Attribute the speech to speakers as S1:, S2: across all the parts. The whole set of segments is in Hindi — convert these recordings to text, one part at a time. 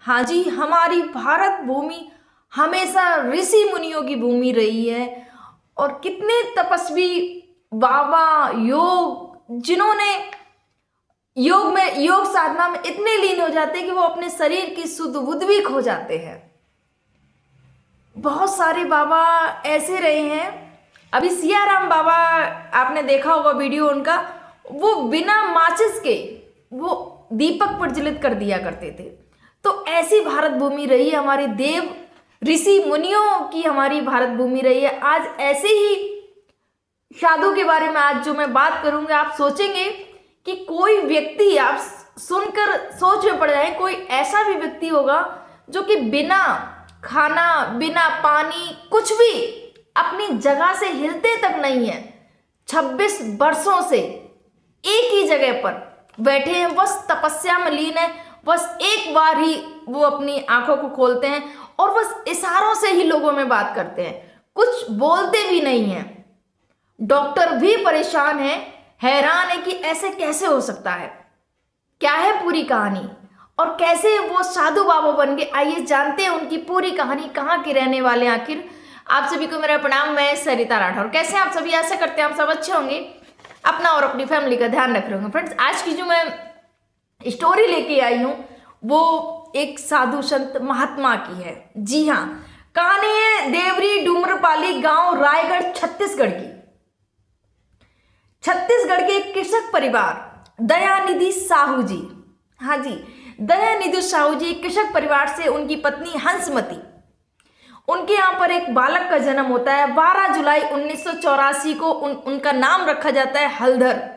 S1: हाँ जी, हमारी भारत भूमि हमेशा ऋषि मुनियों की भूमि रही है। और कितने तपस्वी बाबा योग, जिन्होंने योग साधना में इतने लीन हो जाते हैं कि वो अपने शरीर की शुद्ध बुद्ध भी खो जाते हैं। बहुत सारे बाबा ऐसे रहे हैं। अभी सियाराम बाबा, आपने देखा होगा वीडियो उनका, वो बिना माचिस के वो दीपक प्रज्वलित कर दिया करते थे। तो ऐसी भारत भूमि रही है, हमारे देव ऋषि मुनियों की हमारी भारत भूमि रही है। आज ऐसे ही साधु के बारे में आज जो मैं बात करूंगी, आप सोचेंगे कि कोई व्यक्ति, आप सुनकर सोच में पड़ जाए, कोई ऐसा भी व्यक्ति होगा जो कि बिना खाना, बिना पानी, कुछ भी अपनी जगह से हिलते तक नहीं है। 26 वर्षों से एक ही जगह पर बैठे हैं, बस तपस्या में लीन है। बस एक बार ही वो अपनी आंखों को खोलते हैं और बस इशारों से ही लोगों में बात करते हैं, कुछ बोलते भी नहीं हैं। डॉक्टर भी परेशान है, हैरान है कि ऐसे कैसे हो सकता है, क्या है पूरी कहानी और कैसे वो साधु बाबा बन गए। आइए जानते हैं उनकी पूरी कहानी, कहाँ के रहने वाले आखिर। आप सभी को मेरा प्रणाम, मैं सरिता राठौर। कैसे आप सभी? आशा करते हैं आप सब अच्छे होंगे, अपना और अपनी फैमिली का ध्यान रख रहे होंगे। फ्रेंड्स, आज की जो मैं स्टोरी लेके आई हूँ वो एक साधु संत महात्मा की है। जी हाँ, कहानी है देवरी डूमरपाली गांव, रायगढ़, छत्तीसगढ़ की। छत्तीसगढ़ के एक कृषक परिवार दयानिधि साहू जी, हाँ जी, दयानिधि साहू जी एक कृषक परिवार से उनकी पत्नी हंसमती, उनके यहाँ पर एक बालक का जन्म होता है। 12 जुलाई 1984 को उनका नाम रखा जाता है हलधर।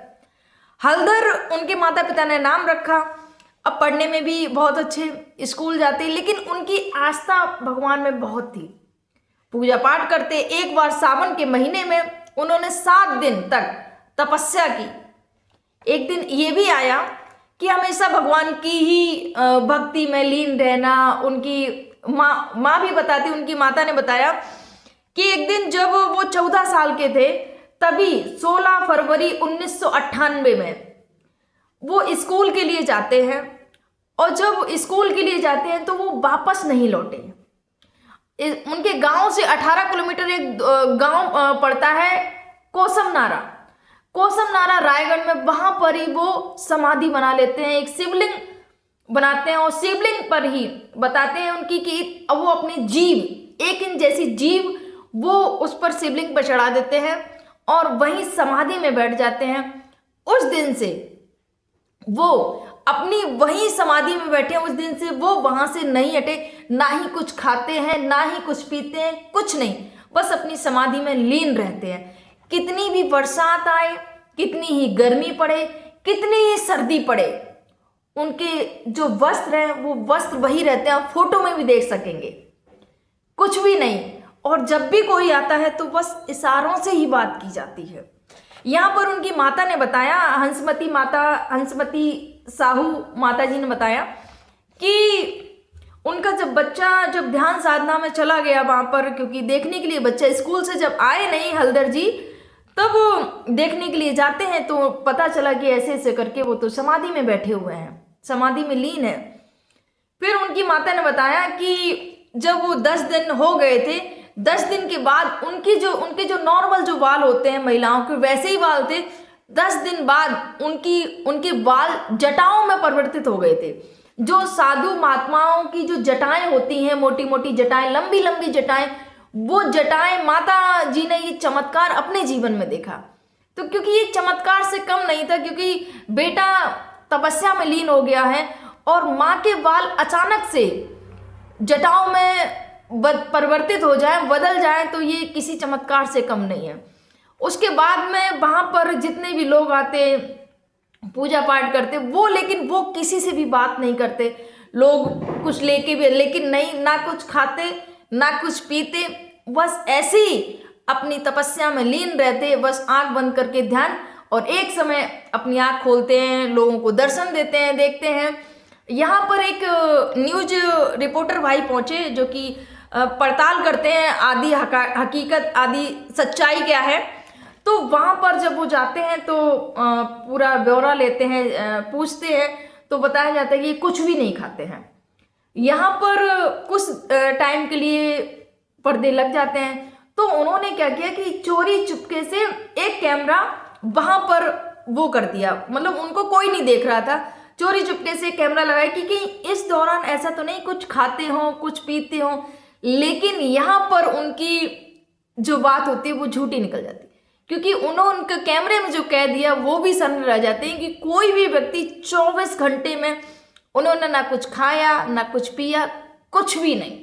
S1: हलधर उनके माता पिता ने नाम रखा। अब पढ़ने में भी बहुत अच्छे स्कूल जाते, लेकिन उनकी आस्था भगवान में बहुत थी। पूजा पाठ करते। एक बार सावन के महीने में उन्होंने 7 दिन तक तपस्या की। एक दिन ये भी आया कि हमेशा भगवान की ही भक्ति में लीन रहना। उनकी माँ भी बताती, उनकी माता ने बताया कि एक दिन जब वो 14 साल के थे, तभी 16 फरवरी 1998 में वो स्कूल के लिए जाते हैं। और जब स्कूल के लिए जाते हैं तो वो वापस नहीं लौटे। उनके गांव से 18 किलोमीटर एक गांव पड़ता है, कोसमनारा। कोसमनारा रायगढ़ में, वहां पर ही वो समाधि बना लेते हैं, एक शिवलिंग बनाते हैं। और शिवलिंग पर ही बताते हैं उनकी कि वो अपनी जीभ, 1 इंच जैसी जीभ वो उस पर शिवलिंग पर चढ़ा देते हैं और वहीं समाधि में बैठ जाते हैं। उस दिन से वो अपनी वहीं समाधि में बैठे हैं। उस दिन से वो वहां से नहीं हटे, ना ही कुछ खाते हैं, ना ही कुछ पीते हैं, कुछ नहीं, बस अपनी समाधि में लीन रहते हैं। कितनी भी बरसात आए, कितनी ही गर्मी पड़े, कितनी ही सर्दी पड़े, उनके जो वस्त्र हैं वो वस्त्र वही रहते हैं। आप फोटो में भी देख सकेंगे, कुछ भी नहीं। और जब भी कोई आता है तो बस इशारों से ही बात की जाती है। यहाँ पर उनकी माता ने बताया, हंसमती साहू माता जी ने बताया कि उनका जब ध्यान साधना में चला गया वहाँ पर, क्योंकि देखने के लिए बच्चा स्कूल से जब आए नहीं हलधर जी, तब देखने के लिए जाते हैं तो पता चला कि ऐसे ऐसे करके वो तो समाधि में बैठे हुए हैं, समाधि में लीन है। फिर उनकी माता ने बताया कि जब वो 10 दिन हो गए थे, 10 दिन के बाद उनके जो नॉर्मल जो बाल होते हैं महिलाओं के, वैसे ही बाल थे। 10 दिन बाद उनके बाल जटाओं में परिवर्तित हो गए थे। जो साधु महात्माओं की जो जटाएं होती हैं, मोटी मोटी जटाएं, लंबी लंबी जटाएं, वो जटाएं, माता जी ने ये चमत्कार अपने जीवन में देखा। तो क्योंकि ये चमत्कार से कम नहीं था, क्योंकि बेटा तपस्या में लीन हो गया है और माँ के बाल अचानक से जटाओं में परिवर्तित हो जाए, बदल जाए, तो ये किसी चमत्कार से कम नहीं है। उसके बाद में वहाँ पर जितने भी लोग आते, पूजा पाठ करते, लेकिन वो किसी से भी बात नहीं करते। लोग कुछ लेके भी, लेकिन नहीं, ना कुछ खाते ना कुछ पीते, बस ऐसे ही अपनी तपस्या में लीन रहते, बस आंख बंद करके ध्यान, और एक समय अपनी आंख खोलते हैं, लोगों को दर्शन देते हैं, देखते हैं। यहाँ पर एक न्यूज रिपोर्टर भाई पहुंचे जो कि पड़ताल करते हैं आदि हकीकत, आदि सच्चाई क्या है। तो वहाँ पर जब वो जाते हैं तो पूरा ब्यौरा लेते हैं, पूछते हैं, तो बताया जाता है कि कुछ भी नहीं खाते हैं। यहाँ पर कुछ टाइम के लिए पर्दे लग जाते हैं। तो उन्होंने क्या किया कि चोरी चुपके से एक कैमरा वहां पर वो कर दिया, मतलब उनको कोई नहीं देख रहा था, चोरी चुपके से कैमरा लगाया कि इस दौरान ऐसा तो नहीं कुछ खाते हो कुछ पीते हो, लेकिन यहाँ पर उनकी जो बात होती है वो झूठी निकल जाती है, क्योंकि उन्होंने उनके कैमरे में जो कह दिया वो भी सामने रह जाते हैं कि कोई भी व्यक्ति 24 घंटे में उन्होंने ना कुछ खाया ना कुछ पिया, कुछ भी नहीं।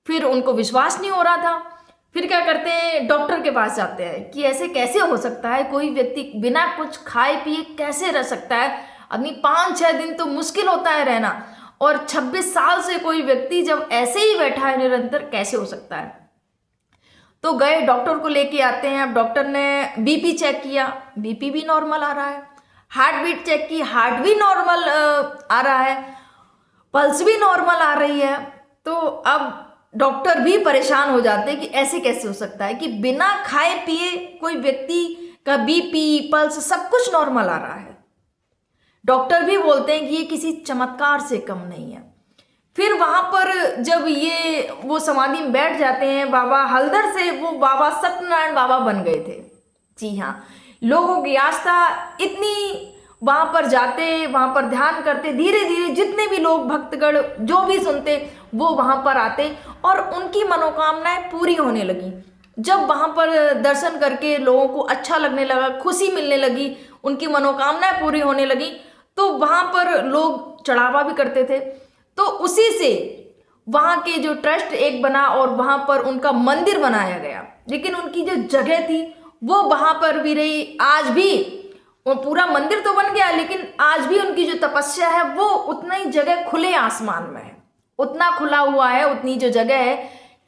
S1: फिर उनको विश्वास नहीं हो रहा था, फिर क्या करते हैं, डॉक्टर के पास जाते हैं कि ऐसे कैसे हो सकता है, कोई व्यक्ति बिना कुछ खाए पिए कैसे रह सकता है, आदमी 5-6 दिन तो मुश्किल होता है रहना, और 26 साल से कोई व्यक्ति जब ऐसे ही बैठा है निरंतर कैसे हो सकता है। तो गए डॉक्टर को लेके आते हैं। अब डॉक्टर ने बीपी चेक किया, बीपी भी नॉर्मल आ रहा है, हार्ट बीट चेक की, हार्ट भी नॉर्मल आ रहा है, पल्स भी नॉर्मल आ रही है। तो अब डॉक्टर भी परेशान हो जाते हैं कि ऐसे कैसे हो सकता है कि बिना खाए पिए कोई व्यक्ति का बीपी पल्स सब कुछ नॉर्मल आ रहा है। डॉक्टर भी बोलते हैं कि ये किसी चमत्कार से कम नहीं है। फिर वहां पर जब वो समाधि में बैठ जाते हैं, बाबा हल्दर से वो बाबा सत्यनारायण बाबा बन गए थे। जी हाँ, लोगों की आस्था इतनी, वहां पर जाते, वहां पर ध्यान करते, धीरे धीरे जितने भी लोग भक्तगण जो भी सुनते वो वहां पर आते और उनकी मनोकामनाएं पूरी होने लगी। जब वहां पर दर्शन करके लोगों को अच्छा लगने लगा, खुशी मिलने लगी, उनकी मनोकामनाएं पूरी होने लगी, तो वहां पर लोग चढ़ावा भी करते थे। तो उसी से वहां के जो ट्रस्ट एक बना और वहां पर उनका मंदिर बनाया गया। लेकिन उनकी जो जगह थी वो वहां पर भी रही, आज भी वो पूरा मंदिर तो बन गया, लेकिन आज भी उनकी जो तपस्या है वो उतना ही जगह खुले आसमान में है, उतना खुला हुआ है, उतनी जो जगह है।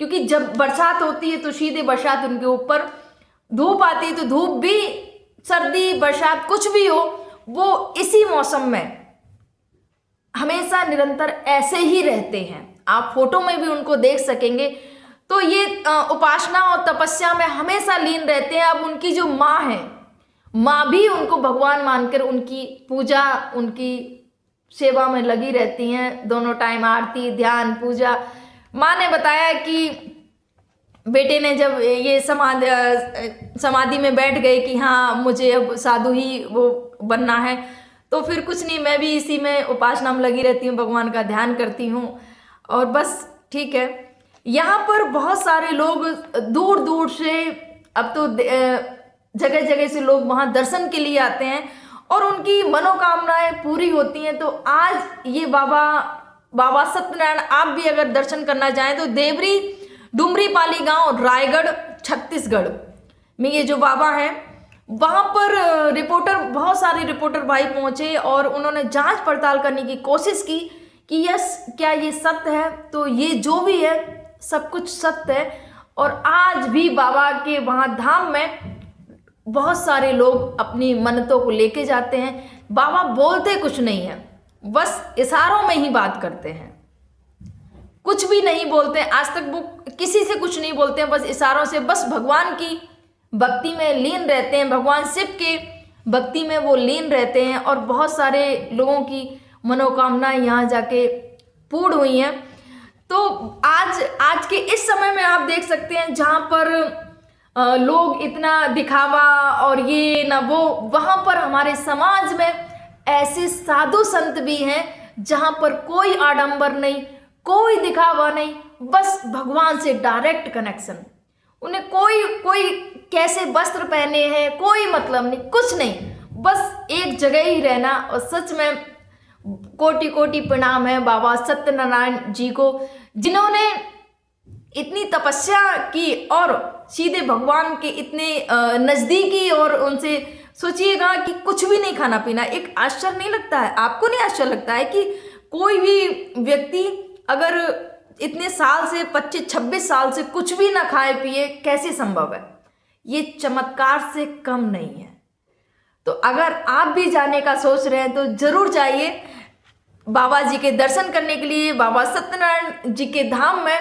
S1: क्योंकि जब बरसात होती है तो सीधे बरसात उनके ऊपर, धूप आती है तो धूप भी, सर्दी बरसात कुछ भी हो, वो इसी मौसम में हमेशा निरंतर ऐसे ही रहते हैं। आप फोटो में भी उनको देख सकेंगे। तो ये उपासना और तपस्या में हमेशा लीन रहते हैं। अब उनकी जो माँ है, माँ भी उनको भगवान मानकर उनकी पूजा, उनकी सेवा में लगी रहती हैं, दोनों टाइम आरती, ध्यान, पूजा। माँ ने बताया कि बेटे ने जब ये समाधि में बैठ गए कि हाँ मुझे अब साधु ही वो बनना है, तो फिर कुछ नहीं, मैं भी इसी में उपासना में लगी रहती हूँ, भगवान का ध्यान करती हूँ और बस ठीक है। यहाँ पर बहुत सारे लोग दूर दूर से, अब तो जगह जगह से लोग वहाँ दर्शन के लिए आते हैं और उनकी मनोकामनाएं पूरी होती हैं। तो आज ये बाबा सत्यनारायण, आप भी अगर दर्शन करना चाहें तो देवरी डुमरीपाली गांव, रायगढ़, छत्तीसगढ़ में ये जो बाबा है, वहाँ पर बहुत सारे रिपोर्टर भाई पहुँचे और उन्होंने जांच पड़ताल करने की कोशिश की कि क्या ये सत्य है। तो ये जो भी है सब कुछ सत्य है। और आज भी बाबा के वहाँ धाम में बहुत सारे लोग अपनी मन्नतों को लेके जाते हैं। बाबा बोलते कुछ नहीं है, बस इशारों में ही बात करते हैं, कुछ भी नहीं बोलते। आज तक वो किसी से कुछ नहीं बोलते हैं, बस इशारों से, बस भगवान की भक्ति में लीन रहते हैं, भगवान शिव के भक्ति में वो लीन रहते हैं। और बहुत सारे लोगों की मनोकामनाएं यहाँ जाके पूर्ण हुई हैं। तो आज के इस समय में आप देख सकते हैं जहाँ पर लोग इतना दिखावा और ये ना वो, वहाँ पर हमारे समाज में ऐसे साधु संत भी हैं जहाँ पर कोई आडंबर नहीं, कोई दिखावा नहीं, बस भगवान से डायरेक्ट कनेक्शन। उन्हें कोई कैसे वस्त्र पहने हैं कोई मतलब नहीं, कुछ नहीं, बस एक जगह ही रहना। और सच में कोटि कोटि प्रणाम है बाबा सत्यनारायण जी को, जिन्होंने इतनी तपस्या की और सीधे भगवान के इतने नज़दीकी, और उनसे सोचिएगा कि कुछ भी नहीं खाना पीना। एक आश्चर्य नहीं लगता है आपको? नहीं आश्चर्य लगता है कि कोई भी व्यक्ति अगर इतने साल से 25-26 साल से कुछ भी ना खाए पिए, कैसे संभव है? ये चमत्कार से कम नहीं है। तो अगर आप भी जाने का सोच रहे हैं तो जरूर जाइए बाबा जी के दर्शन करने के लिए, बाबा सत्यनारायण जी के धाम में,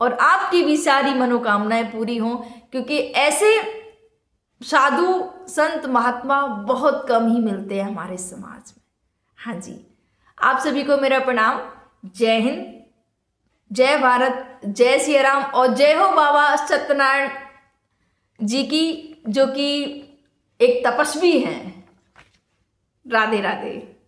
S1: और आपकी भी सारी मनोकामनाएं पूरी हों, क्योंकि ऐसे साधु संत महात्मा बहुत कम ही मिलते हैं हमारे समाज में। हाँ जी, आप सभी को मेरा प्रणाम। जय हिंद, जय भारत, जय सिया राम और जय हो बाबा सत्यनारायण जी की, जो कि एक तपस्वी हैं। राधे राधे।